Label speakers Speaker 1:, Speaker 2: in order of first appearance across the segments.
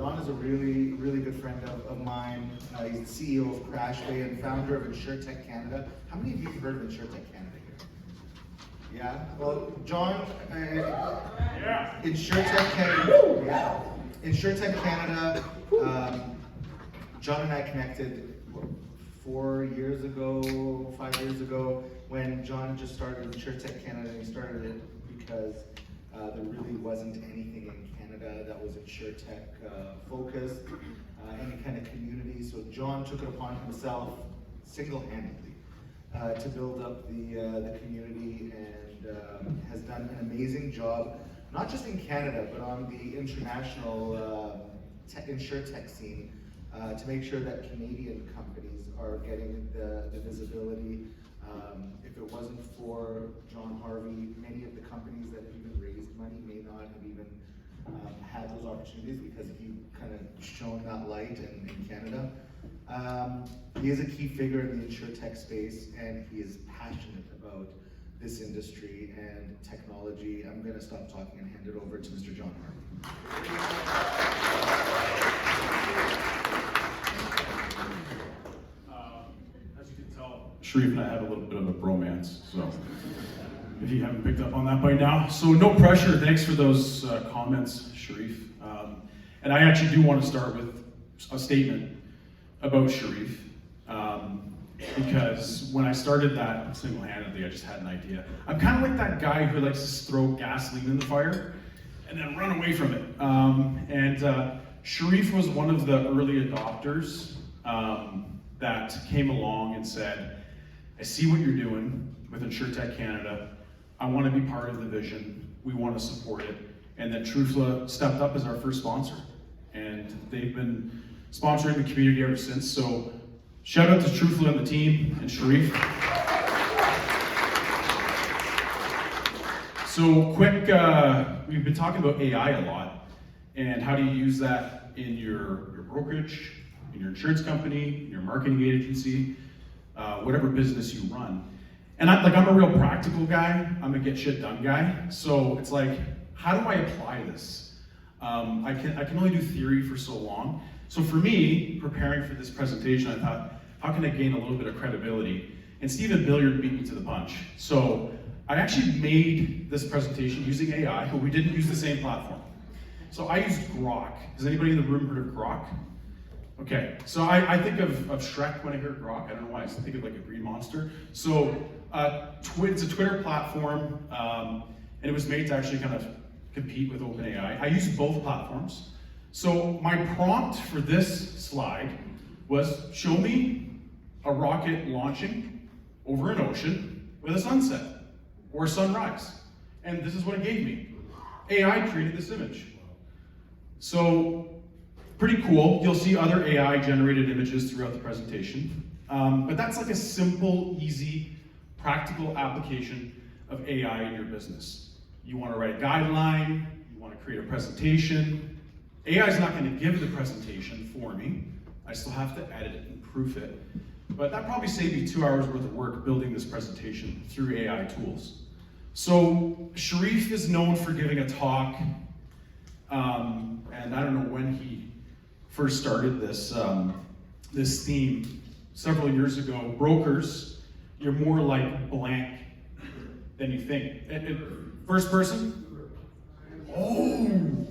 Speaker 1: John is a really, really good friend of mine. He's the CEO of Crashway and founder of Insurtech Canada. How many of you have heard of Insurtech Canada here? Yeah? Well, John, Insurtech Canada, Insurtech Canada, John and I connected 4 years ago, 5 years ago, when John just started Insurtech Canada, and he started it because there really wasn't anything in Canada that was Insurtech focused, any kind of community. So John took it upon himself single-handedly to build up the community, and has done an amazing job, not just in Canada, but on the international Insurtech scene, to make sure that Canadian companies are getting the visibility. If it wasn't for John Harvey, many of the companies that even raised money may not have even had those opportunities, because he kind of shone that light in Canada. He is a key figure in the Insurtech space, and he is passionate about this industry and technology. I'm going to stop talking and hand it over to Mr. John Harvey.
Speaker 2: Sharif and I have a little bit of a bromance, so if you haven't picked up on that by now. So no pressure, thanks for those comments, Sharif. And I actually do want to start with a statement about Sharif, because when I started that single-handedly, I just had an idea. I'm kind of like that guy who likes to throw gasoline in the fire and then run away from it. Sharif was one of the early adopters that came along and said, I see what you're doing with Insurtech Canada. I want to be part of the vision. We want to support it. And then Trufla stepped up as our first sponsor. And they've been sponsoring the community ever since. So shout out to Trufla and the team and Sharif. So quick, we've been talking about AI a lot, and how do you use that in your brokerage, in your insurance company, in your marketing agency, whatever business you run. And I'm a real practical guy. I'm a get shit done guy. So it's like, how do I apply this? I can only do theory for so long. So for me, preparing for this presentation, I thought, how can I gain a little bit of credibility? And Stephen Billiard beat me to the punch. So I actually made this presentation using AI, but we didn't use the same platform. So I used Grok. Has anybody in the room heard of Grok? Okay, so I think of Shrek when I hear Grok. I don't know why, I think of like a green monster. So it's a Twitter platform, and it was made to actually kind of compete with OpenAI. I use both platforms. So my prompt for this slide was, show me a rocket launching over an ocean with a sunset or a sunrise. And this is what it gave me. AI created this image. So pretty cool. You'll see other AI generated images throughout the presentation. But that's like a simple, easy, practical application of AI in your business. You want to write a guideline, you want to create a presentation. AI is not going to give the presentation for me. I still have to edit it and proof it. But that probably saved me 2 hours worth of work building this presentation through AI tools. So Sharif is known for giving a talk, and I don't know when he first started this this theme several years ago. Brokers, you're more like blank than you think. First person? Oh,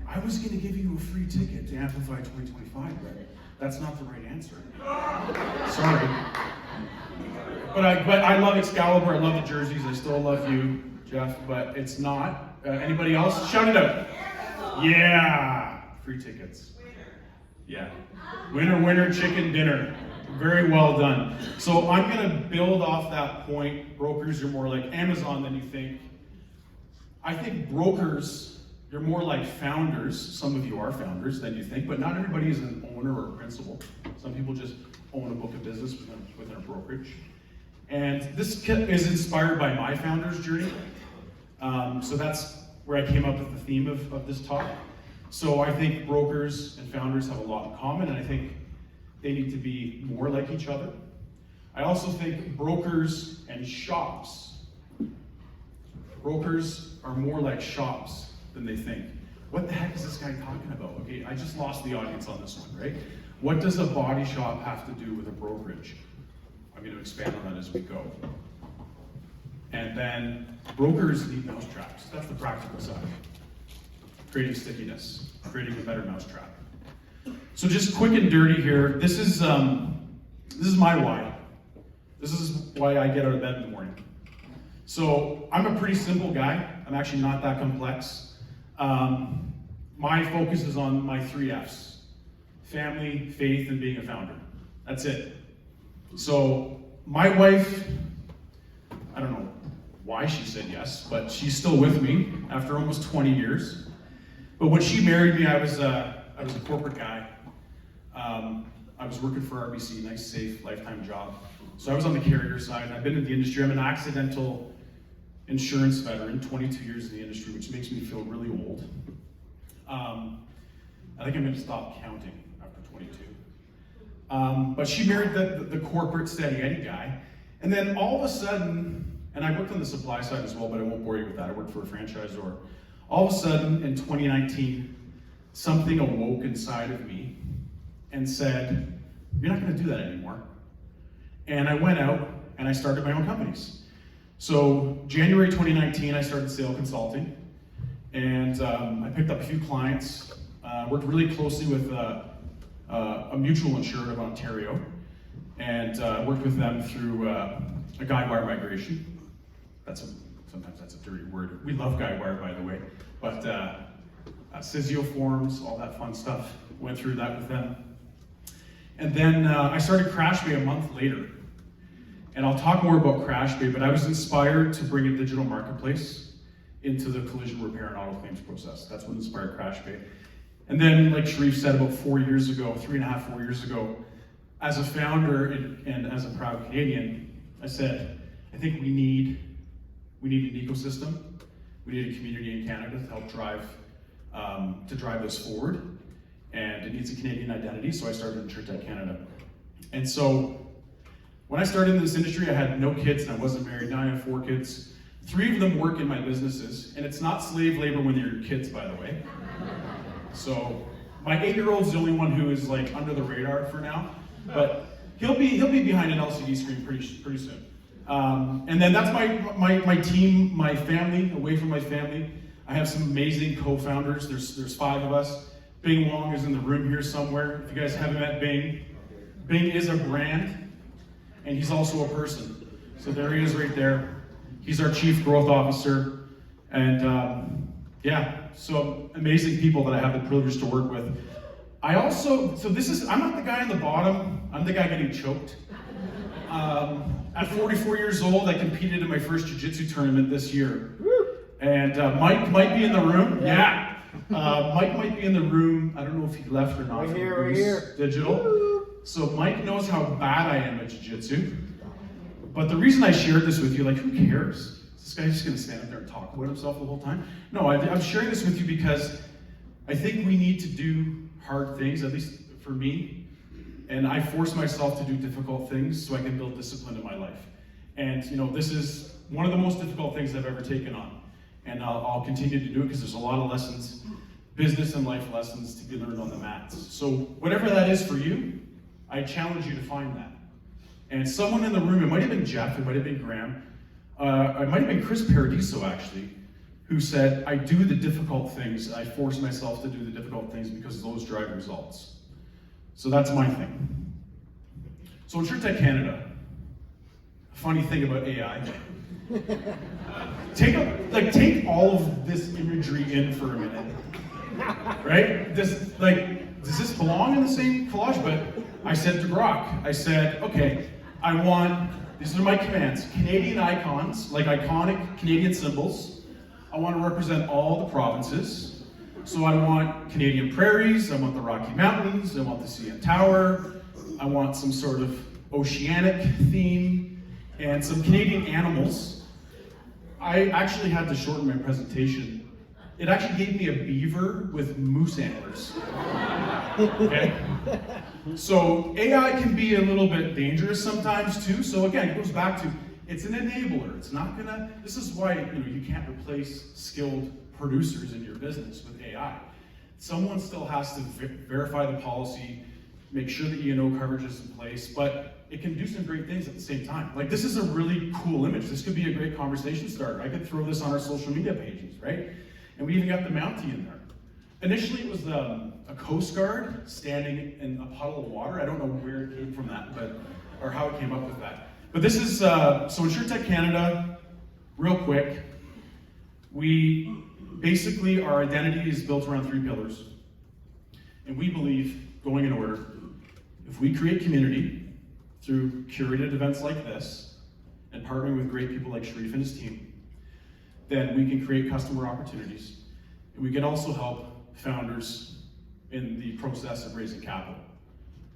Speaker 2: I was going to give you a free ticket to Amplify 2025, but that's not the right answer. Sorry. But I love Excalibur. I love the jerseys. I still love you, Jeff. But it's not. Anybody else? Shout it out. Yeah, free tickets. Yeah. Winner, winner, chicken dinner. Very well done. So I'm going to build off that point. Brokers, you're more like Amazon than you think. I think brokers, you're more like founders. Some of you are founders than you think, but not everybody is an owner or a principal. Some people just own a book of business within a brokerage. And this is inspired by my founder's journey. So that's where I came up with the theme of this talk. So I think brokers and founders have a lot in common, and I think they need to be more like each other. I also think brokers and shops, brokers are more like shops than they think. what the heck is this guy talking about? Okay, I just lost the audience on this one, right? What does a body shop have to do with a brokerage? I'm going to expand on that as we go. And then brokers need mousetraps. That's the practical side. Creating stickiness, creating a better mousetrap. So just quick and dirty here. This is my why. This is why I get out of bed in the morning. So I'm a pretty simple guy. I'm actually not that complex. My focus is on my 3 F's: family, faith, and being a founder. That's it. So my wife, I don't know why she said yes, but she's still with me after almost 20 years. But when she married me, I was a corporate guy. I was working for RBC, nice, safe, lifetime job. So I was on the carrier side. I've been in the industry. I'm an accidental insurance veteran, 22 years in the industry, which makes me feel really old. I think I'm going to stop counting after 22. But she married the corporate steady Eddie guy. And then all of a sudden, and I worked on the supply side as well, but I won't bore you with that. I worked for a franchisor. All of a sudden, in 2019, something awoke inside of me and said, you're not going to do that anymore. And I went out and I started my own companies. So January 2019, I started Sale Consulting, and I picked up a few clients, worked really closely with a mutual insurer of Ontario, and worked with them through a guidewire migration. Sometimes that's a dirty word. We love guidewire, by the way, but Sysio forms, all that fun stuff. Went through that with them. And then I started CrashBay a month later. And I'll talk more about CrashBay, but I was inspired to bring a digital marketplace into the collision repair and auto claims process. That's what inspired CrashBay. And then, like Sharif said, about 4 years ago, 3.5, 4 years ago, as a founder and as a proud Canadian, I said, I think we need an ecosystem. We need a community in Canada to help drive this forward. And it needs a Canadian identity, so I started Insurtech Canada. And so when I started in this industry, I had no kids and I wasn't married. Now I have 4 kids. 3 of them work in my businesses, and it's not slave labor when they're your kids, by the way. So my 8-year-old's the only one who is like under the radar for now, but he'll be behind an LCD screen pretty soon. And then that's my team, my family. Away from my family, I have some amazing co-founders. There's 5 of us. Bing Wong is in the room here somewhere. If you guys haven't met Bing, Bing is a brand, and he's also a person. So there he is right there. He's our Chief Growth Officer. And so amazing people that I have the privilege to work with. I'm not the guy on the bottom, I'm the guy getting choked. At 44 years old, I competed in my first jiu-jitsu tournament this year. And Mike might be in the room. Yeah. Mike might be in the room. I don't know if he left or not.
Speaker 3: We're here.
Speaker 2: Digital. So Mike knows how bad I am at jiu-jitsu. But the reason I shared this with you, like, who cares? Is this guy just gonna stand up there and talk about himself the whole time? No, I'm sharing this with you because I think we need to do hard things, at least for me. And I force myself to do difficult things so I can build discipline in my life. And this is one of the most difficult things I've ever taken on. And I'll continue to do it because there's a lot of lessons, business and life lessons to be learned on the mats. So whatever that is for you, I challenge you to find that. And someone in the room, it might have been Jeff, it might have been Graham, it might have been Chris Paradiso actually, who said, I do the difficult things, I force myself to do the difficult things because those drive results. So that's my thing. So Insurtech Canada, a funny thing about AI, take all of this imagery in for a minute, right? Does this belong in the same collage? But I said to Brock, I said, okay, these are my commands, Canadian icons, like iconic Canadian symbols. I want to represent all the provinces. So I want Canadian prairies, I want the Rocky Mountains, I want the CN Tower, I want some sort of oceanic theme, and some Canadian animals. I actually had to shorten my presentation. It actually gave me a beaver with moose antlers. Okay? So AI can be a little bit dangerous sometimes too. So again, it goes back to, it's an enabler. It's not gonna, this is why you can't replace skilled producers in your business with AI. Someone still has to verify the policy, make sure that E&O coverage is in place, but it can do some great things at the same time. Like, this is a really cool image. This could be a great conversation starter. I could throw this on our social media pages, right? And we even got the Mountie in there. Initially, it was a Coast Guard standing in a puddle of water. I don't know where it came from that, or how it came up with that. But this is, so Insurtech Canada, real quick, basically, our identity is built around 3 pillars. And we believe, going in order, if we create community through curated events like this, and partnering with great people like Sharif and his team, then we can create customer opportunities. And we can also help founders in the process of raising capital,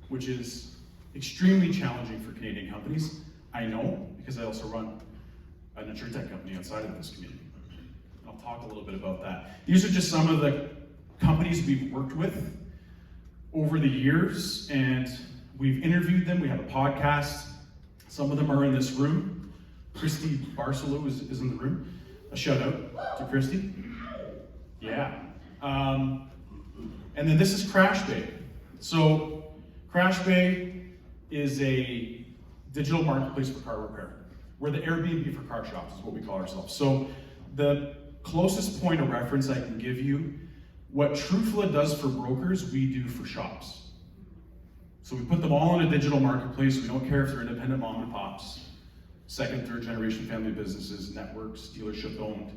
Speaker 2: which is extremely challenging for Canadian companies. I know, because I also run an Insurtech company outside of this community. I'll talk a little bit about that. These are just some of the companies we've worked with over the years, and we've interviewed them. We have a podcast. Some of them are in this room. Christy Barcelo is in the room. A shout out to Christy. Yeah. And then this is Crash Bay. So Crash Bay is a digital marketplace for car repair. We're the Airbnb for car shops is what we call ourselves. So the closest point of reference I can give you, what Trufla does for brokers, we do for shops. So we put them all in a digital marketplace. We don't care if they're independent mom and pops, second, third generation family businesses, networks, dealership owned.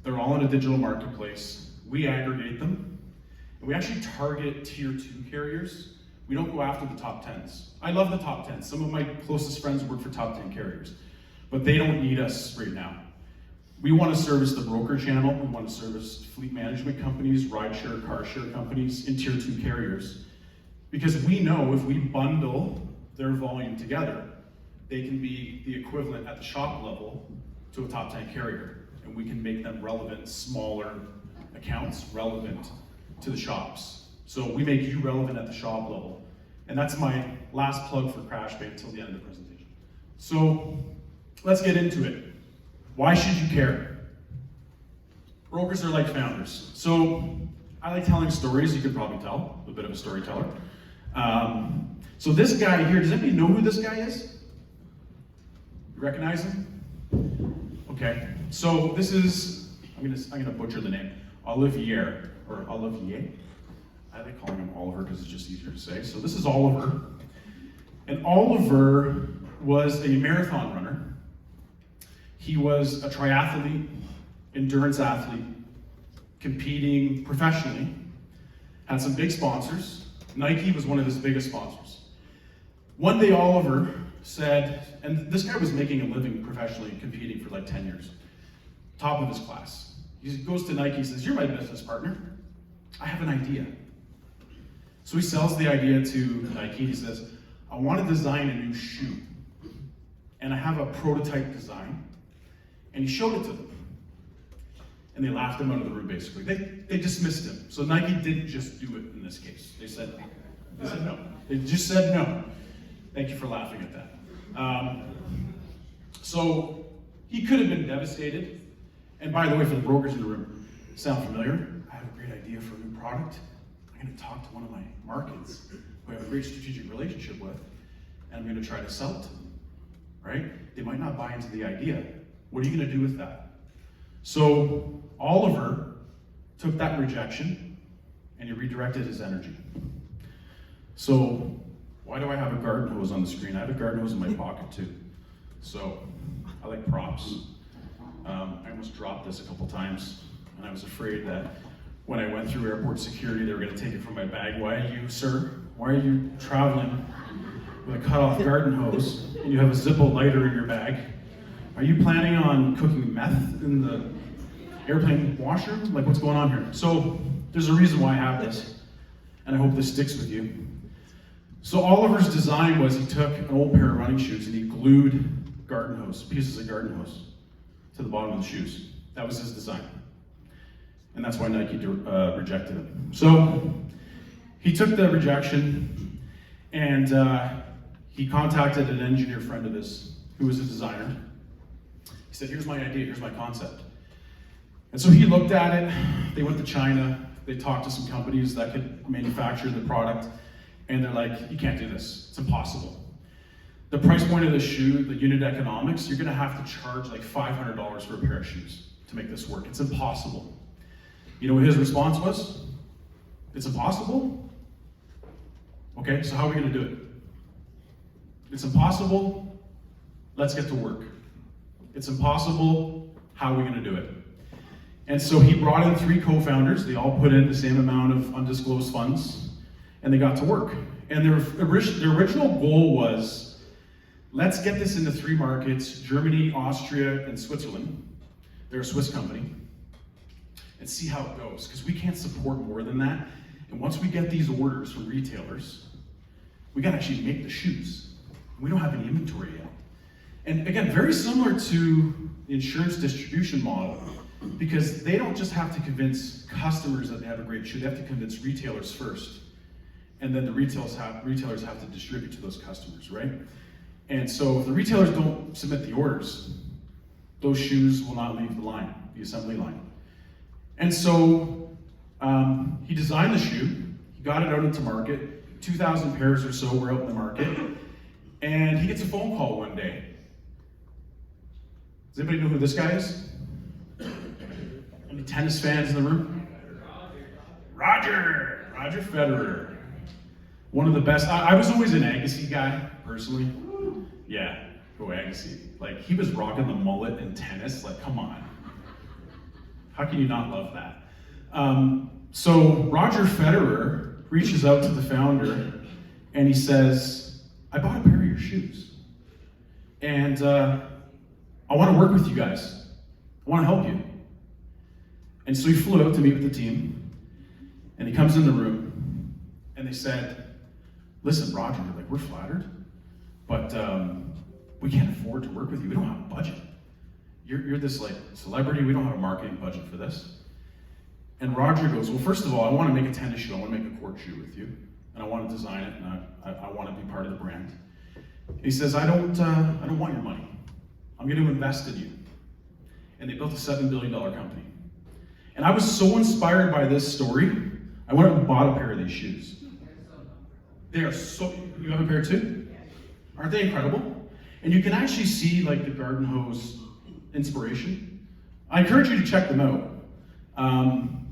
Speaker 2: They're all in a digital marketplace. We aggregate them. And we actually target tier 2 carriers. We don't go after the top 10s. I love the top 10s. Some of my closest friends work for top 10 carriers, but they don't need us right now. We want to service the broker channel. We want to service fleet management companies, rideshare, car share companies, and tier 2 carriers. Because we know if we bundle their volume together, they can be the equivalent at the shop level to a top 10 carrier. And we can make them relevant, smaller accounts, relevant to the shops. So we make you relevant at the shop level. And that's my last plug for Crash Bay until the end of the presentation. So let's get into it. Why should you care? Brokers are like founders. So I like telling stories, you could probably tell, a bit of a storyteller. So this guy here, does anybody know who this guy is? You recognize him? Okay, so this is, I'm gonna butcher the name, Olivier, or Olivier. I like calling him Oliver because it's just easier to say. So this is Oliver. And Oliver was a marathon runner. He was a triathlete, endurance athlete, competing professionally, had some big sponsors. Nike was one of his biggest sponsors. One day Oliver said, and this guy was making a living professionally competing for like 10 years, top of his class. He goes to Nike and says, "You're my business partner. I have an idea." So he sells the idea to Nike. He says, "I want to design a new shoe. And I have a prototype design." And he showed it to them. And they laughed him out of the room, basically. They dismissed him. So Nike didn't just do it in this case. They said no. They just said no. Thank you for laughing at that. So he could have been devastated. And by the way, for the brokers in the room, sound familiar? I have a great idea for a new product. I'm going to talk to one of my markets who I have a great strategic relationship with, and I'm going to try to sell it to them, right? They might not buy into the idea. What are you going to do with that? So Oliver took that rejection and he redirected his energy. So why do I have a garden hose on the screen? I have a garden hose in my pocket too. So I like props. I almost dropped this a couple times, and I was afraid that when I went through airport security, they were going to take it from my bag. Why are you, sir? Why are you traveling with a cut-off garden hose and you have a Zippo lighter in your bag? Are you planning on cooking meth in the airplane washroom? Like, what's going on here? So there's a reason why I have this, and I hope this sticks with you. So Oliver's design was he took an old pair of running shoes and he glued garden hose, pieces of garden hose, to the bottom of the shoes. That was his design. And that's why Nike rejected him. So he took the rejection and he contacted an engineer friend of his who was a designer. He said, "Here's my idea, here's my concept." And so he looked at it, they went to China, They talked to some companies that could manufacture the product, and they're like, you can't do this, it's impossible. The price point of the shoe, the unit economics, you're gonna have to charge like $500 for a pair of shoes to make this work. It's impossible. You know what his response was? It's impossible? Okay, so how are we gonna do it? It's impossible, let's get to work. It's impossible, how are we gonna do it? And so he brought in 3 co-founders, they all put in the same amount of undisclosed funds, and they got to work. And their original goal was, let's get this into 3 markets, Germany, Austria, and Switzerland. They're a Swiss company. And see how it goes, because we can't support more than that. And once we get these orders from retailers, we gotta actually make the shoes. We don't have any inventory yet. And again, very similar to the insurance distribution model, because they don't just have to convince customers that they have a great shoe, they have to convince retailers first. And then the retailers have to distribute to those customers, right? And so if the retailers don't submit the orders, those shoes will not leave the line, the assembly line. And so he designed the shoe, he got it out into market, 2,000 pairs or so were out in the market, and he gets a phone call one day. Does anybody know who this guy is? Any tennis fans in the room? Roger Federer. One of the best. I was always an Agassi guy, personally. Yeah, go Agassi. Like, he was rocking the mullet in tennis, like, come on. How can you not love that? So Roger Federer reaches out to the founder and he says, I bought a pair of your shoes. And I want to work with you guys. I want to help you. And so he flew out to meet with the team, and he comes in the room, and they said, listen, Roger, like, we're flattered, but we can't afford to work with you. We don't have a budget. You're this like celebrity, we don't have a marketing budget for this. And Roger goes, well, first of all, I want to make a tennis shoe, I want to make a court shoe with you, and I want to design it, and I want to be part of the brand. He says, I don't want your money. I'm going to invest in you. And they built a $7 billion company. And I was so inspired by this story, I went out and bought a pair of these shoes. They are so, you have a pair too? Aren't they incredible? And you can actually see like the garden hose inspiration. I encourage you to check them out.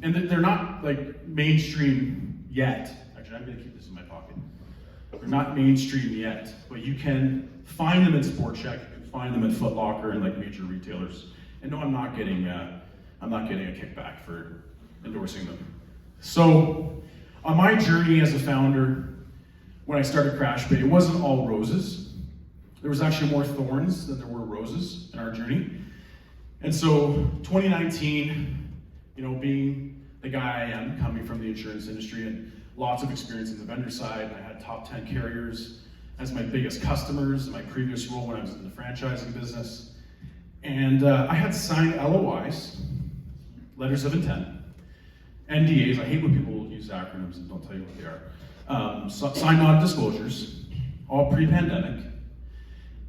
Speaker 2: And they're not like mainstream yet. Actually, I'm gonna keep this in my pocket. They're not mainstream yet, but you can find them in SportCheck, you can find them at Foot Locker and like major retailers. And no, I'm not getting a kickback for endorsing them. So, on my journey as a founder, when I started CrashPay, it wasn't all roses. There was actually more thorns than there were roses in our journey. And so, 2019, you know, being the guy I am, coming from the insurance industry and lots of experience in the vendor side, I had top 10 carriers as my biggest customers in my previous role when I was in the franchising business. And I had signed LOIs, letters of intent, NDAs, I hate when people use acronyms and don't tell you what they are, signed non-disclosures, all pre-pandemic,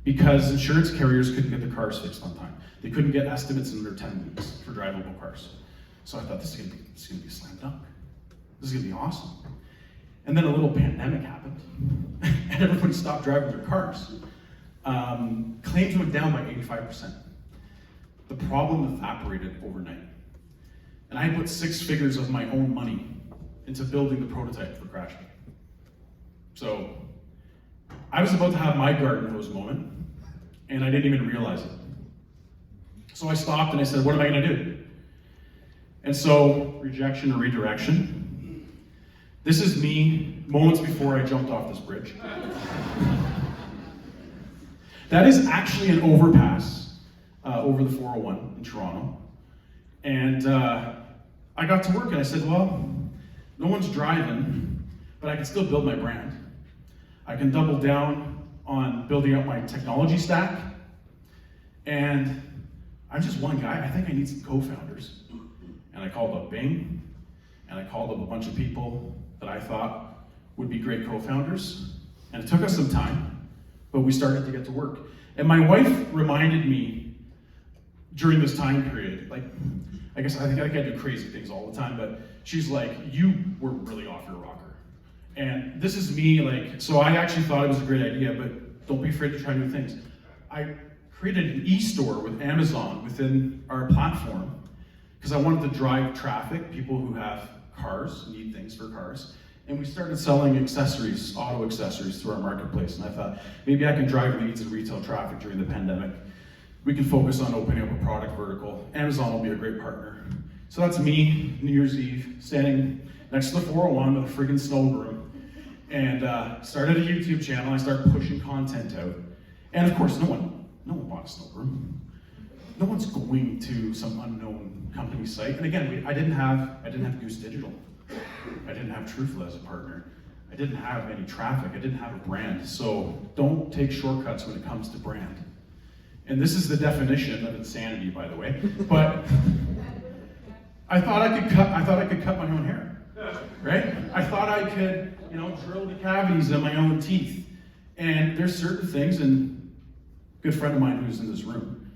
Speaker 2: because insurance carriers couldn't get their cars fixed on time. They couldn't get estimates in under 10 weeks for drivable cars. So I thought, this is gonna be a slam dunk. This is gonna be awesome. And then a little pandemic happened, and everybody stopped driving their cars. Claims went down by 85%. The problem evaporated overnight. And I put 6 figures of my own money into building the prototype for CrashPay. So I was about to have my garden hose moment, and I didn't even realize it. So I stopped and I said, what am I gonna do? And so, rejection or redirection. This is me moments before I jumped off this bridge. That is actually an overpass over the 401 in Toronto. And I got to work and I said, well, no one's driving, but I can still build my brand. I can double down on building up my technology stack. And I'm just one guy, I think I need some co-founders. And I called up Bing, and I called up a bunch of people that I thought would be great co-founders. And it took us some time, but we started to get to work. And my wife reminded me during this time period, like, I think I do crazy things all the time, but she's like, you were really off your rocker. And this is me, like, so I actually thought it was a great idea, but don't be afraid to try new things. I created an e-store with Amazon within our platform because I wanted to drive traffic, people who have cars, need things for cars. And we started selling accessories, auto accessories through our marketplace. And I thought, maybe I can drive leads and retail traffic during the pandemic. We can focus on opening up a product vertical. Amazon will be a great partner. So that's me, New Year's Eve, standing next to the 401 with a friggin' snow broom. And started a YouTube channel. I started pushing content out. And of course, no one bought a snow broom. No one's going to some unknown company site. And again, I didn't have Goose Digital. I didn't have Truthful as a partner. I didn't have any traffic. I didn't have a brand. So don't take shortcuts when it comes to brand. And this is the definition of insanity, by the way. But I thought I could cut my own hair, right? I thought I could, drill the cavities in my own teeth. And there's certain things, and a good friend of mine who's in this room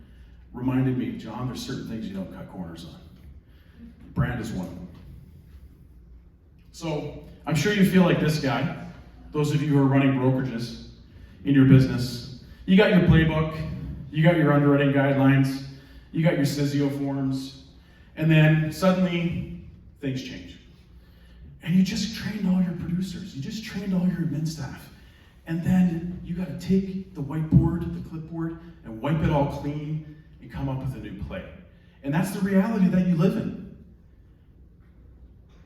Speaker 2: reminded me, John, there's certain things you don't cut corners on. Brand is one of them. So I'm sure you feel like this guy, those of you who are running brokerages in your business. You got your playbook, you got your underwriting guidelines, you got your CISIO forms, and then suddenly things change. And you just trained all your producers, you just trained all your admin staff. And then you got to take the whiteboard, the clipboard, and wipe it all clean and come up with a new play. And that's the reality that you live in.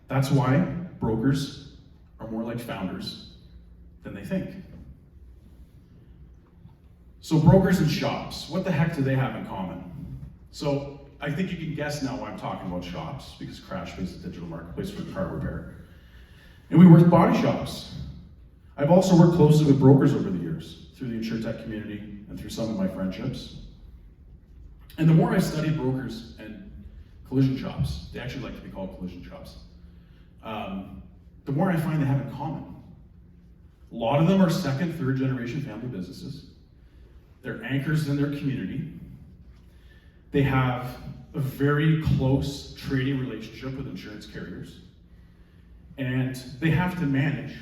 Speaker 2: That's why brokers are more like founders than they think. So brokers and shops, what the heck do they have in common? So I think you can guess now why I'm talking about shops, because Crashpay is a digital marketplace for car repair. And we work with body shops. I've also worked closely with brokers over the years, through the Insurtech community and through some of my friendships. And the more I study brokers and collision shops, they actually like to be called collision shops, the more I find they have in common. A lot of them are second, third generation family businesses. They're anchors in their community. They have a very close trading relationship with insurance carriers. And they have to manage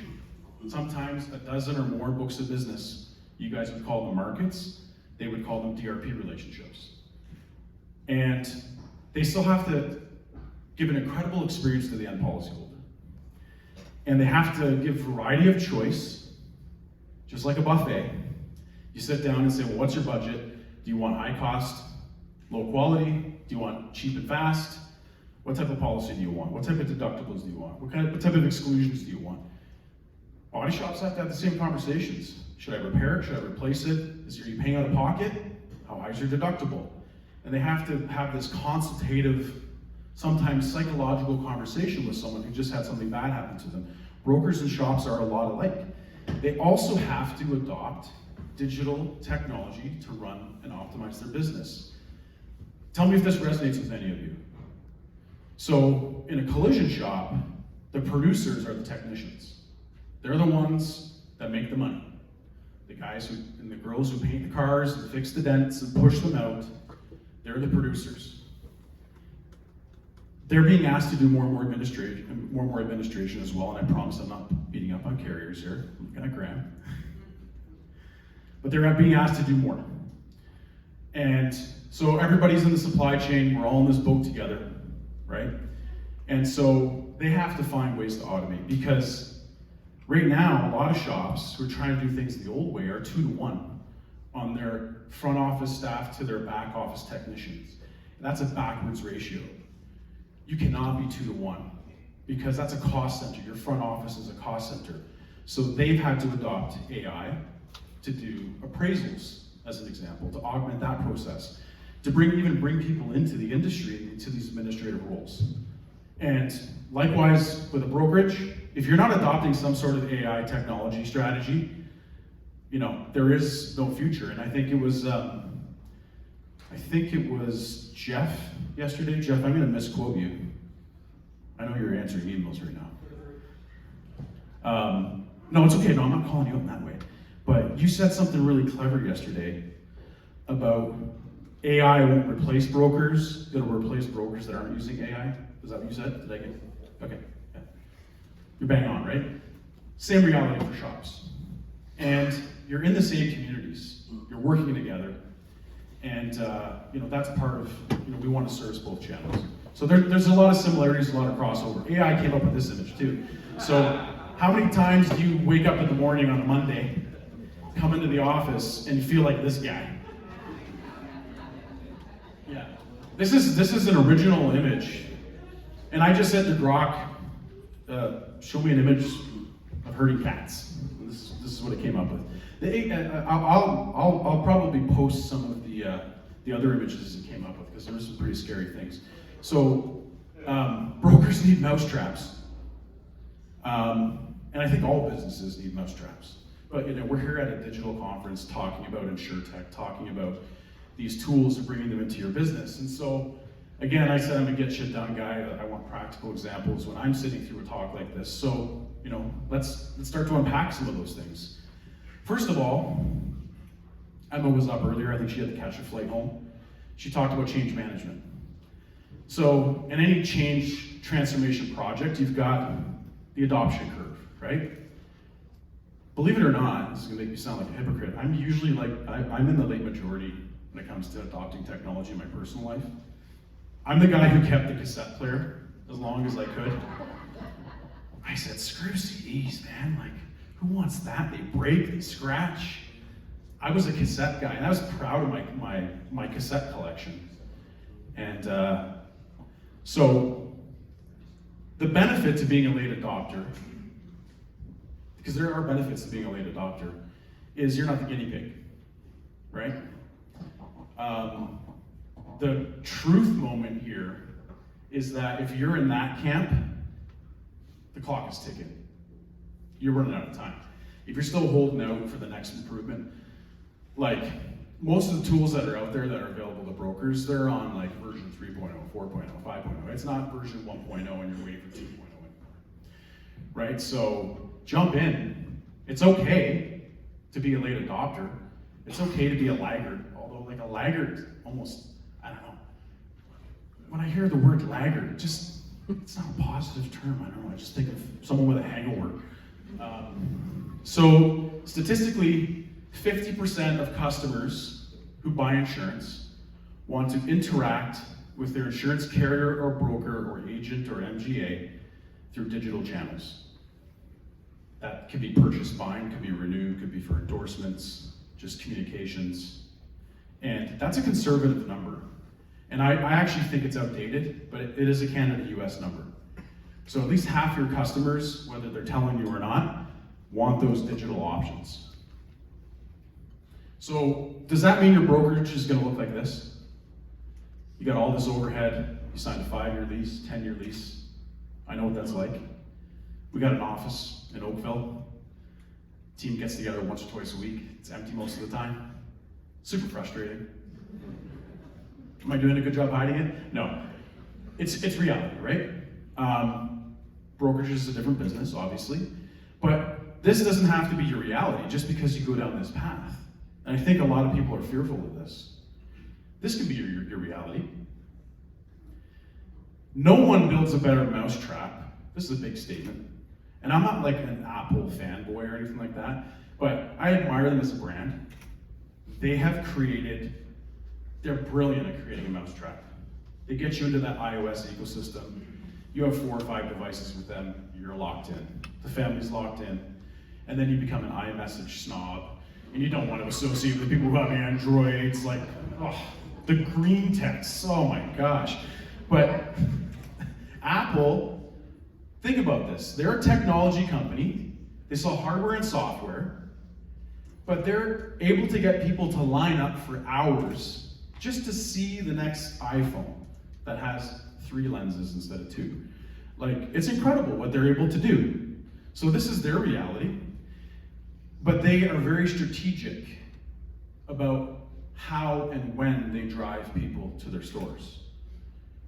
Speaker 2: sometimes a dozen or more books of business. You guys would call them markets. They would call them DRP relationships. And they still have to give an incredible experience to the end policyholder. And they have to give variety of choice, just like a buffet. You sit down and say, well, what's your budget? Do you want high cost, low quality? Do you want cheap and fast? What type of policy do you want? What type of deductibles do you want? What type of exclusions do you want? Body shops have to have the same conversations. Should I repair it? Should I replace it? Are you paying out of pocket? How high is your deductible? And they have to have this consultative, sometimes psychological conversation with someone who just had something bad happen to them. Brokers and shops are a lot alike. They also have to adopt digital technology to run and optimize their business. Tell me if this resonates with any of you. So in a collision shop, the producers are the technicians. They're the ones that make the money. The guys and the girls who paint the cars and fix the dents and push them out, they're the producers. They're being asked to do more and more administration as well, and I promise I'm not beating up on carriers here. I'm looking at Graham. But they're being asked to do more. And so everybody's in the supply chain, we're all in this boat together, right? And so they have to find ways to automate, because right now, a lot of shops who are trying to do things the old way are 2-to-1 on their front office staff to their back office technicians. And that's a backwards ratio. You cannot be 2-to-1, because that's a cost center. Your front office is a cost center. So they've had to adopt AI to do appraisals, as an example, to augment that process, to even bring people into the industry, into these administrative roles. And likewise with a brokerage, if you're not adopting some sort of AI technology strategy, there is no future. And I think it was Jeff yesterday. Jeff, I'm gonna misquote you. I know you're answering emails right now. No, it's okay, no, I'm not calling you out in that way. But you said something really clever yesterday about AI won't replace brokers, it'll replace brokers that aren't using AI. Is that what you said? Did I get? Okay, yeah. You're bang on, right? Same reality for shops. And you're in the same communities, you're working together, and that's part of, we want to service both channels. So there's a lot of similarities, a lot of crossover. AI came up with this image too. So how many times do you wake up in the morning on a Monday, come into the office, and feel like this guy? Yeah. This is an original image. And I just said to Grok, show me an image of herding cats. This is what it came up with. I'll probably post some of the other images it came up with, because there were some pretty scary things. So brokers need mousetraps, and I think all businesses need mousetraps. But we're here at a digital conference talking about Insurtech, talking about these tools and bringing them into your business. And so, again, I said I'm a get shit done guy. I want practical examples when I'm sitting through a talk like this. So, let's start to unpack some of those things. First of all, Emma was up earlier. I think she had to catch a flight home. She talked about change management. So, in any change transformation project, you've got the adoption curve, right? Believe it or not, this is gonna make me sound like a hypocrite. I'm usually I'm in the late majority when it comes to adopting technology in my personal life. I'm the guy who kept the cassette player as long as I could. I said, screw CDs, man. Who wants that? They break, they scratch. I was a cassette guy, and I was proud of my cassette collection. And so the benefit to being a late adopter, because there are benefits to being a late adopter, is you're not the guinea pig, right? The truth moment here is that if you're in that camp, the clock is ticking. You're running out of time. If you're still holding out for the next improvement, most of the tools that are out there that are available to brokers, they're on version 3.0, 4.0, 5.0. It's not version 1.0 and you're waiting for 2.0 anymore. Right? So jump in. It's okay to be a late adopter. It's okay to be a laggard, although a laggard almost, I don't know. When I hear the word laggard, it's not a positive term. I don't know. I just think of someone with a hangover. So statistically, 50% of customers who buy insurance want to interact with their insurance carrier or broker or agent or MGA through digital channels. That can be purchase buying, could be renew, could be for endorsements, just communications. And that's a conservative number. And I actually think it's outdated, but it is a Canada-US number. So at least half your customers, whether they're telling you or not, want those digital options. So does that mean your brokerage is gonna look like this? You got all this overhead, you signed a 5-year lease, 10-year lease. I know what that's like. We got an office in Oakville. Team gets together once or twice a week. It's empty most of the time. Super frustrating. Am I doing a good job hiding it? No. It's reality, right? Brokerage is a different business, obviously. But this doesn't have to be your reality just because you go down this path. And I think a lot of people are fearful of this. This could be your reality. No one builds a better mousetrap. This is a big statement. And I'm not an Apple fanboy or anything like that, but I admire them as a brand. They're brilliant at creating a mousetrap. They get you into that iOS ecosystem. You have 4 or 5 devices with them, you're locked in. The family's locked in. And then you become an iMessage snob. And you don't want to associate with people who have Androids, the green text, oh my gosh. But Apple, think about this. They're a technology company. They sell hardware and software, but they're able to get people to line up for hours just to see the next iPhone that has 3 lenses instead of 2. It's incredible what they're able to do. So this is their reality. But they are very strategic about how and when they drive people to their stores.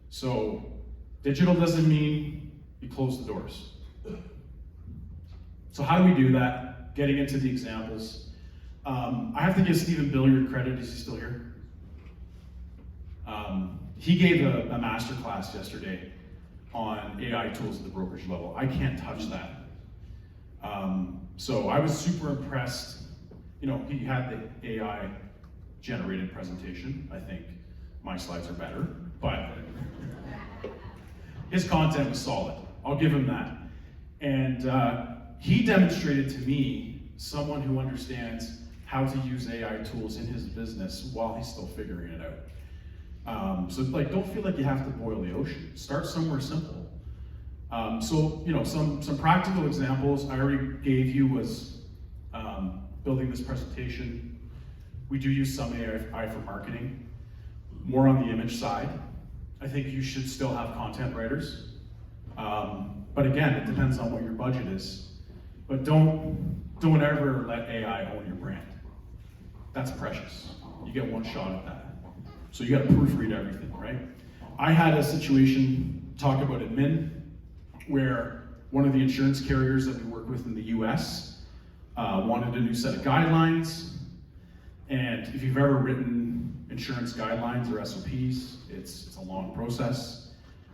Speaker 2: So digital doesn't mean you close the doors. So how do we do that? Getting into the examples. I have to give Stephen Billiard credit. Is he still here? He gave a master class yesterday on AI tools at the brokerage level. I can't touch that. So I was super impressed. You know, he had the AI generated presentation. I think my slides are better, but his content was solid. I'll give him that. And he demonstrated to me someone who understands how to use AI tools in his business while he's still figuring it out. So like, don't feel like you have to boil the ocean. Start somewhere simple. So, you know, some practical examples I already gave you was building this presentation. We do use some AI for marketing, more on the image side. I think you should still have content writers. But again, it depends on what your budget is. But don't ever let AI own your brand. That's precious. You get one shot at that. So you gotta proofread everything, right? I had a situation, talk about admin, where one of the insurance carriers that we work with in the US wanted a new set of guidelines. And if you've ever written insurance guidelines or SOPs, it's a long process.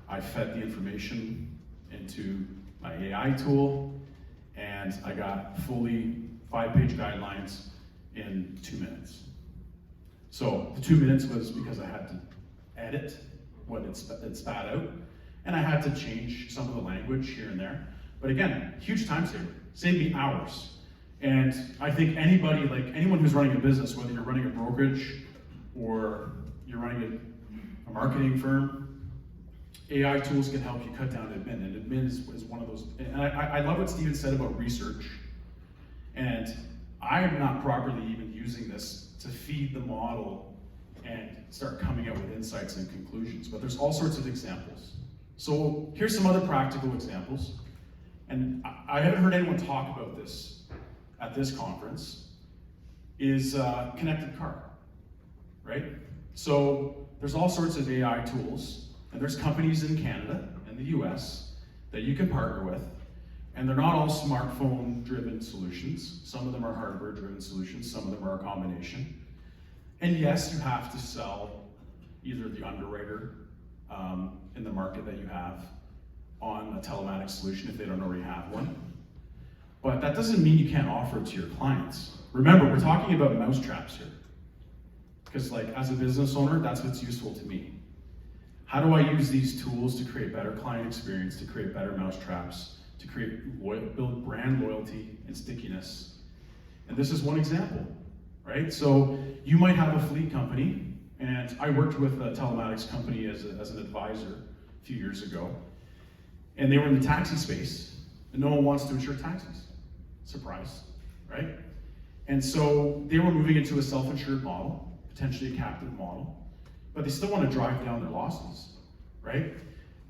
Speaker 2: I fed the information into my AI tool, and I got fully 5-page guidelines in 2 minutes. So the 2 minutes was because I had to edit what it spat out, and I had to change some of the language here and there. But again, huge time saver, saved me hours. And I think anybody, like anyone who's running a business, whether you're running a brokerage or you're running a marketing firm, AI tools can help you cut down admin, and admin is one of those. And I love what Steven said about research. And I am not properly even using this to feed the model and start coming up with insights and conclusions, but there's all sorts of examples. So here's some other practical examples. And I haven't heard anyone talk about this at this conference, is connected car, right? So there's all sorts of AI tools, and there's companies in Canada and the US that you can partner with, and they're not all smartphone-driven solutions. Some of them are hardware-driven solutions, some of them are a combination. And yes, you have to sell either the underwriter in the market that you have on a telematics solution if they don't already have one. But that doesn't mean you can't offer it to your clients. Remember, we're talking about mousetraps here. Because like, as a business owner, that's what's useful to me. How do I use these tools to create better client experience, to create better mousetraps, to build brand loyalty and stickiness? And this is one example, right? So you might have a fleet company, and I worked with a telematics company as an advisor a few years ago, and they were in the taxi space, and no one wants to insure taxis. Surprise, right? And so they were moving into a self-insured model, potentially a captive model, but they still want to drive down their losses, right?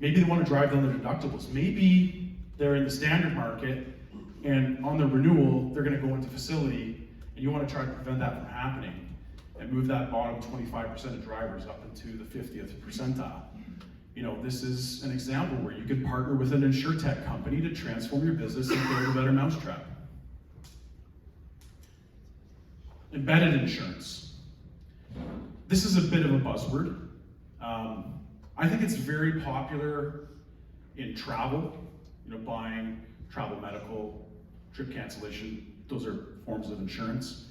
Speaker 2: Maybe they want to drive down their deductibles. Maybe they're in the standard market, and on the renewal, they're going to go into facility, and you want to try to prevent that from happening and move that bottom 25% of drivers up into the 50th percentile. You know, this is an example where you could partner with an Insurtech company to transform your business and build a better mousetrap. Embedded insurance. This is a bit of a buzzword. I think it's very popular in travel, you know, buying travel medical, trip cancellation. Those are forms of insurance.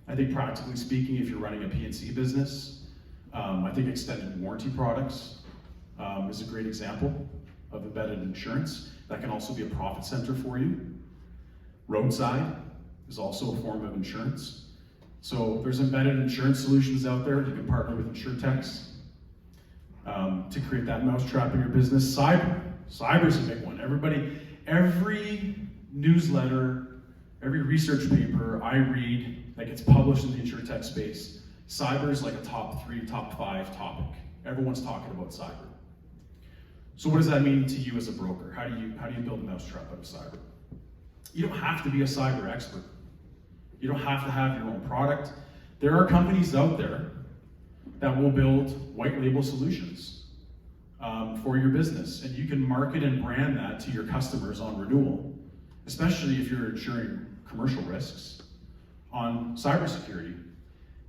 Speaker 2: I think practically speaking, if you're running a P&C business, I think extended warranty products is a great example of embedded insurance. That can also be a profit center for you. Roadside is also a form of insurance. So there's embedded insurance solutions out there. You can partner with Insurtechs to create that mousetrap in your business. Cyber is a big one. Every newsletter, every research paper I read that gets published in the Insurtech space, cyber is like a top 3, top 5 topic. Everyone's talking about cyber. So what does that mean to you as a broker? How do you build a mousetrap out of cyber? You don't have to be a cyber expert. You don't have to have your own product. There are companies out there that will build white label solutions for your business, and you can market and brand that to your customers on renewal, especially if you're insuring commercial risks on cybersecurity.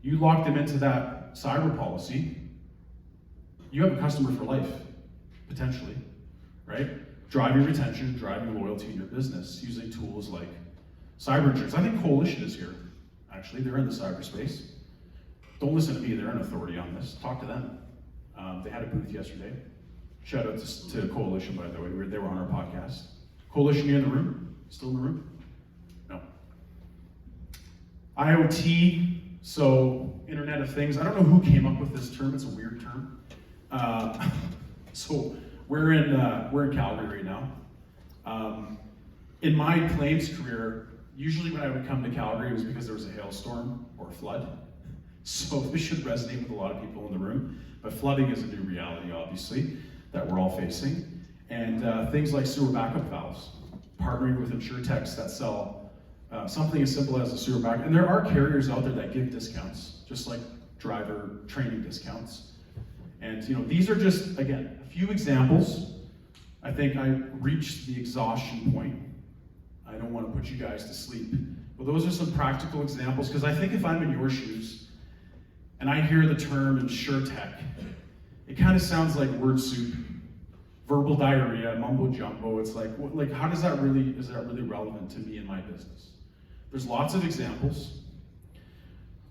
Speaker 2: You lock them into that cyber policy, you have a customer for life, potentially, right? Driving retention, driving loyalty in your business using tools like cyber insurance. I think Coalition is here, actually. They're in the cyberspace. Don't listen to me, they're an authority on this. Talk to them. They had a booth yesterday. Shout out to Coalition, by the way. They were on our podcast. Coalition, you in the room? Still in the room? No. IoT, so Internet of Things. I don't know who came up with this term. It's a weird term. So we're in Calgary right now. In my claims career, usually when I would come to Calgary, it was because there was a hailstorm or a flood. So this should resonate with a lot of people in the room. But flooding is a new reality, obviously, that we're all facing. And things like sewer backup valves, partnering with Insurtechs that sell something as simple as a sewer backup. And there are carriers out there that give discounts, just like driver training discounts. And these are just, again, a few examples. I think I reached the exhaustion point. I don't want to put you guys to sleep. But those are some practical examples, because I think if I'm in your shoes, and I hear the term Insurtech, it kind of sounds like word soup, verbal diarrhea, mumbo jumbo. It's like how is that really relevant to me and my business? There's lots of examples.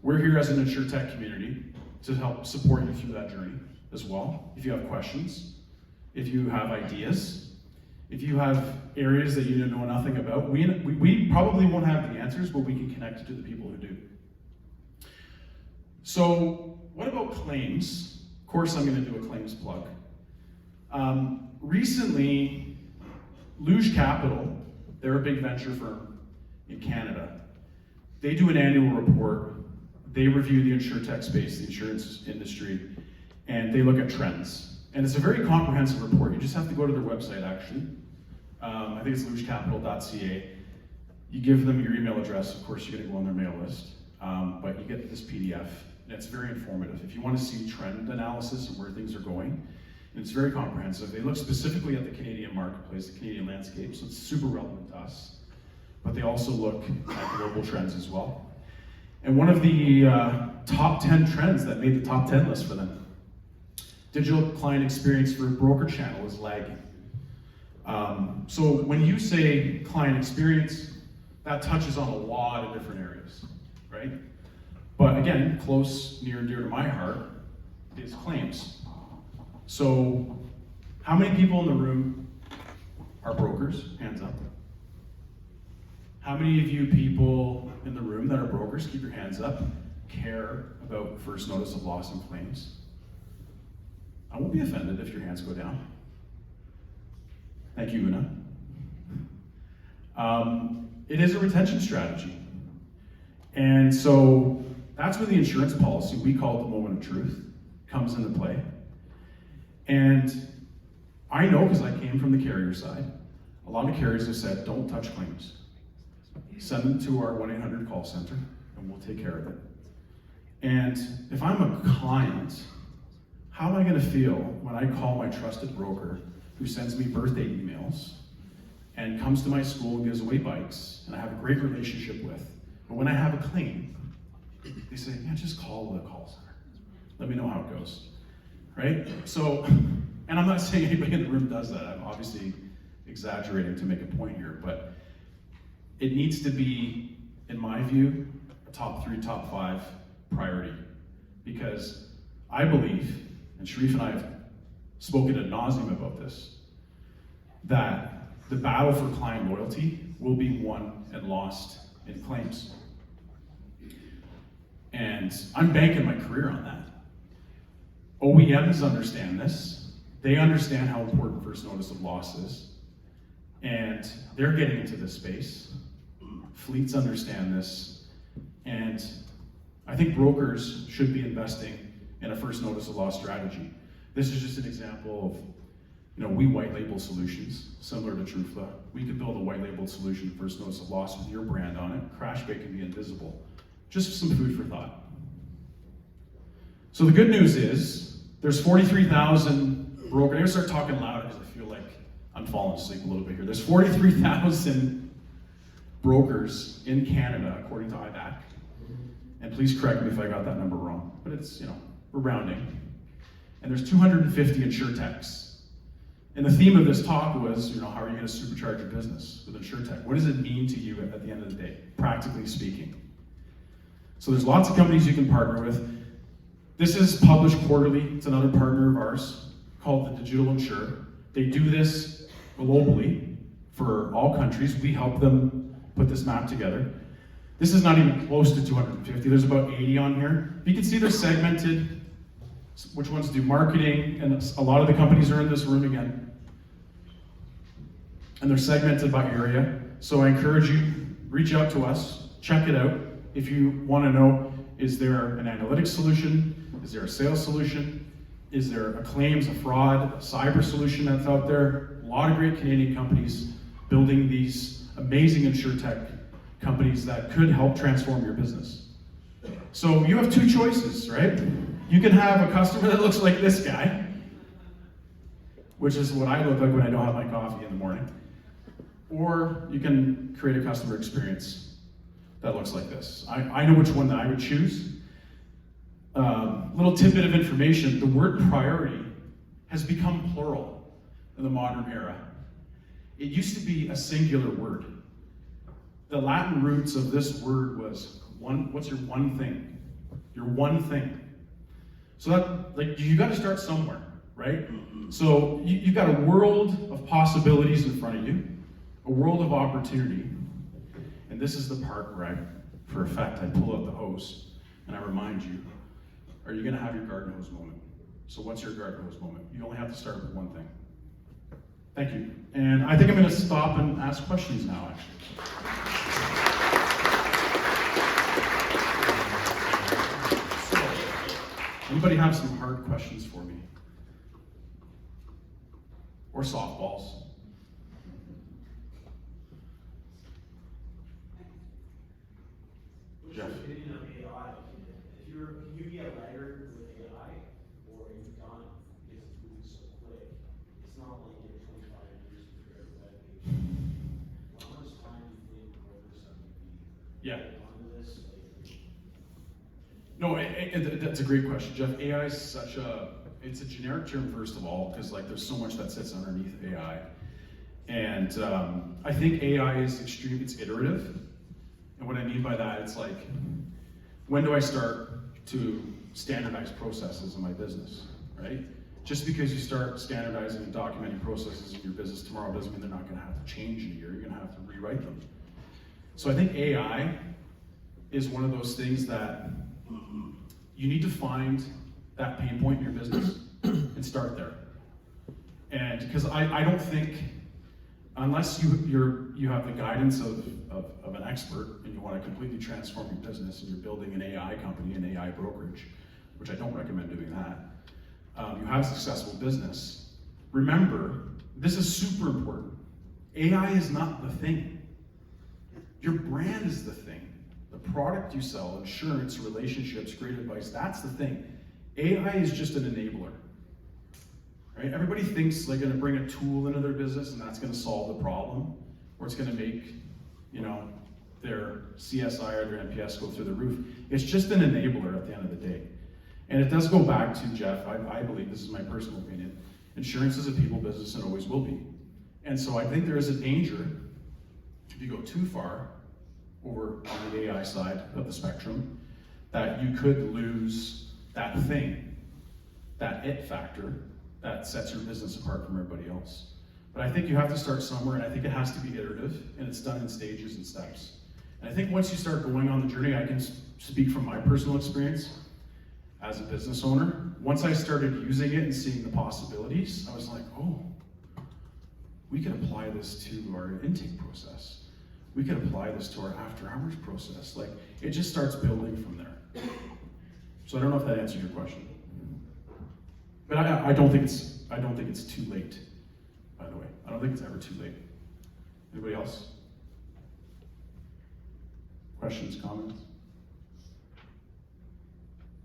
Speaker 2: We're here as an Insurtech community to help support you through that journey as well. If you have questions, if you have ideas, if you have areas that you know nothing about, we probably won't have the answers, but we can connect you to the people who do. So what about claims? Of course I'm going to do a claims plug. Recently, Luge Capital, they're a big venture firm in Canada. They do an annual report. They review the Insurtech space, the insurance industry, and they look at trends. And it's a very comprehensive report. You just have to go to their website, actually. I think it's lugecapital.ca. You give them your email address. Of course, you're going to go on their mail list. But you get this PDF. And it's very informative. If you want to see trend analysis and where things are going, it's very comprehensive. They look specifically at the Canadian marketplace, the Canadian landscape, so it's super relevant to us. But they also look at global trends as well. And one of the top 10 trends that made the top 10 list for them, digital client experience for broker channel is lagging. So when you say client experience, that touches on a lot of different areas, right? But again, close, near and dear to my heart is claims. So how many people in the room are brokers? Hands up. How many of you people in the room that are brokers, keep your hands up, care about first notice of loss and claims? I won't be offended if your hands go down. Thank you, Una. It is a retention strategy. And so that's where the insurance policy, we call it the moment of truth, comes into play. And I know, because I came from the carrier side, a lot of carriers have said, don't touch claims. Send them to our 1-800 call center and we'll take care of it. And if I'm a client, how am I going to feel when I call my trusted broker who sends me birthday emails and comes to my school and gives away bikes and I have a great relationship with, but when I have a claim, they say, yeah, just call the call center. Let me know how it goes, right? So, and I'm not saying anybody in the room does that. I'm obviously exaggerating to make a point here, but it needs to be, in my view, a top 3, top 5 priority. Because I believe, and Sharif and I have spoken ad nauseum about this, that the battle for client loyalty will be won and lost in claims. And I'm banking my career on that. OEMs understand this. They understand how important first notice of loss is. And they're getting into this space. Fleets understand this. And I think brokers should be investing in a first notice of loss strategy. This is just an example of, we white label solutions, similar to Trufla. We could build a white labeled solution, first notice of loss with your brand on it. Crash Bay can be invisible. Just some food for thought. So the good news is, there's 43,000 brokers. I'm gonna start talking louder because I feel like I'm falling asleep a little bit here. There's 43,000 brokers in Canada, according to IBAC. And please correct me if I got that number wrong, but it's, we're rounding. and there's 250 Insurtechs. And the theme of this talk was, how are you going to supercharge your business with Insurtech? What does it mean to you at the end of the day, practically speaking? So there's lots of companies you can partner with. This is published quarterly. It's another partner of ours called the Digital Insurer. They do this globally for all countries. We help them put this map together. This is not even close to 250. There's about 80 on here. You can see they're segmented. Which ones do marketing, and a lot of the companies are in this room again. And they're segmented by area. So I encourage you, reach out to us, check it out. If you want to know, is there an analytics solution? Is there a sales solution? Is there a claims, a fraud, a cyber solution that's out there? A lot of great Canadian companies building these amazing Insurtech companies that could help transform your business. So you have two choices, right? You can have a customer that looks like this guy, which is what I look like when I don't have my coffee in the morning. Or you can create a customer experience that looks like this. I know which one that I would choose. Little tidbit of information, the word priority has become plural in the modern era. It used to be a singular word. The Latin roots of this word was what's your one thing? Your one thing. So you got to start somewhere, right? So you've got a world of possibilities in front of you, a world of opportunity. And this is the part where for a fact, I pull out the hose and I remind you, are you going to have your garden hose moment? So what's your garden hose moment? You only have to start with one thing. Thank you. And I think I'm going to stop and ask questions now, actually. Anybody have some hard questions for me? Or softballs?
Speaker 3: What's your opinion of AI? Can you get laggard with AI, or are you done because it's moving so quick? It's not like you have 25 years to figure out web page. How much time do you think brokers have to be onto this?
Speaker 2: No, that's a great question, Jeff. AI is it's a generic term, first of all, because there's so much that sits underneath AI. And I think AI is it's iterative. And what I mean by that, it's when do I start to standardize processes in my business, right? Just because you start standardizing and documenting processes in your business tomorrow doesn't mean they're not gonna have to change in a year. You're gonna have to rewrite them. So I think AI is one of those things that you need to find that pain point in your business and start there. And because I don't think, unless you have the guidance of an expert and you want to completely transform your business and you're building an AI company, an AI brokerage, which I don't recommend doing that, you have a successful business, remember, this is super important. AI is not the thing. Your brand is the thing. The product you sell, insurance, relationships, great advice, that's the thing. AI is just an enabler. Right? Everybody thinks they're going to bring a tool into their business and that's going to solve the problem, or it's going to make, their CSI or their NPS go through the roof. It's just an enabler at the end of the day. And it does go back to, Jeff, I believe, this is my personal opinion, insurance is a people business and always will be. And so I think there is a danger, if you go too far over on the AI side of the spectrum, that you could lose that thing, that it factor, that sets your business apart from everybody else. But I think you have to start somewhere, and I think it has to be iterative, and it's done in stages and steps. And I think once you start going on the journey, I can speak from my personal experience as a business owner. Once I started using it and seeing the possibilities, I was like, oh, we could apply this to our intake process. We could apply this to our after hours process. It just starts building from there. So I don't know if that answered your question. But I don't think it's too late, by the way. I don't think it's ever too late. Anybody else? Questions, comments?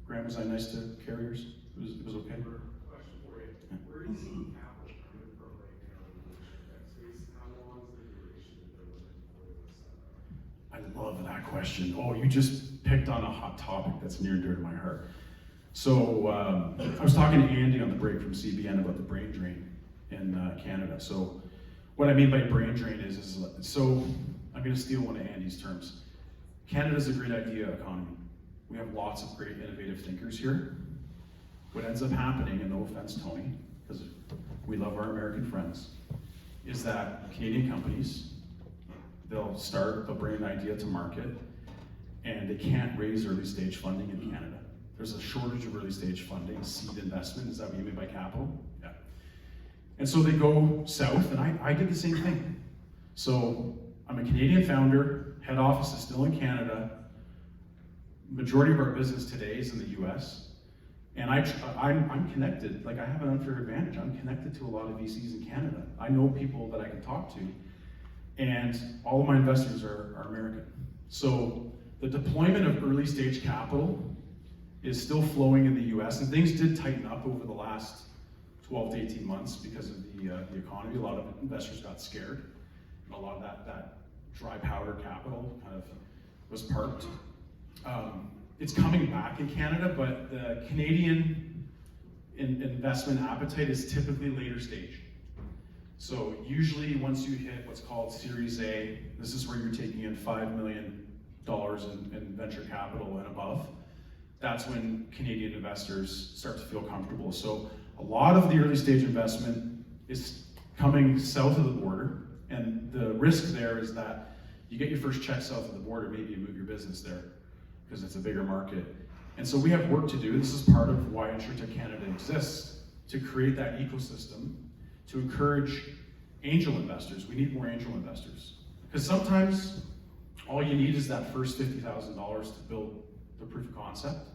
Speaker 2: Graham, was I nice to carriers? It was okay?
Speaker 4: Question for you. Where are you seeing capital coming from right now in the Insurtech space? How long is the duration that they're looking for this?
Speaker 2: I love that question. Oh, you just picked on a hot topic that's near and dear to my heart. So I was talking to Andy on the break from CBN about the brain drain in Canada. So what I mean by brain drain is so I'm going to steal one of Andy's terms. Canada's a great idea economy. We have lots of great innovative thinkers here. What ends up happening, and no offense, Tony, because we love our American friends, is that Canadian companies, they'll bring an idea to market, and they can't raise early stage funding in Canada. There's a shortage of early stage funding, seed investment, is that what you mean by capital? Yeah. And so they go south, and I did the same thing. So I'm a Canadian founder, head office is still in Canada, majority of our business today is in the US, and I'm connected, like I have an unfair advantage. I'm connected to a lot of VCs in Canada. I know people that I can talk to, and all of my investors are American. So the deployment of early stage capital is still flowing in the US, and things did tighten up over the last 12 to 18 months because of the economy. A lot of investors got scared, and a lot of that dry powder capital kind of was parked. It's coming back in Canada, but the Canadian investment appetite is typically later stage. So usually once you hit what's called Series A, this is where you're taking in $5 million in venture capital and above. That's when Canadian investors start to feel comfortable. So a lot of the early stage investment is coming south of the border, and the risk there is that you get your first check south of the border, maybe you move your business there, because it's a bigger market. And so we have work to do. This is part of why Insurtech Canada exists, to create that ecosystem, to encourage angel investors. We need more angel investors. Because sometimes all you need is that first $50,000 to build the proof of concept.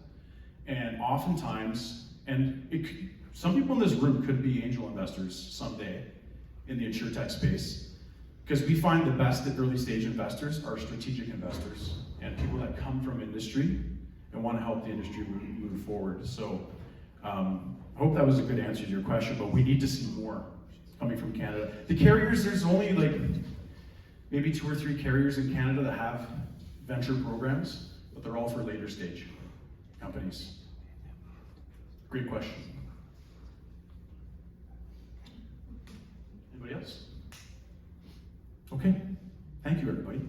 Speaker 2: And oftentimes, some people in this room could be angel investors someday in the Insurtech space, because we find the best early stage investors are strategic investors and people that come from industry and want to help the industry move forward. So I hope that was a good answer to your question, but we need to see more coming from Canada. The carriers, there's only like maybe 2 or 3 carriers in Canada that have venture programs, but they're all for later stage companies. Great question. Anybody else? Okay, thank you everybody.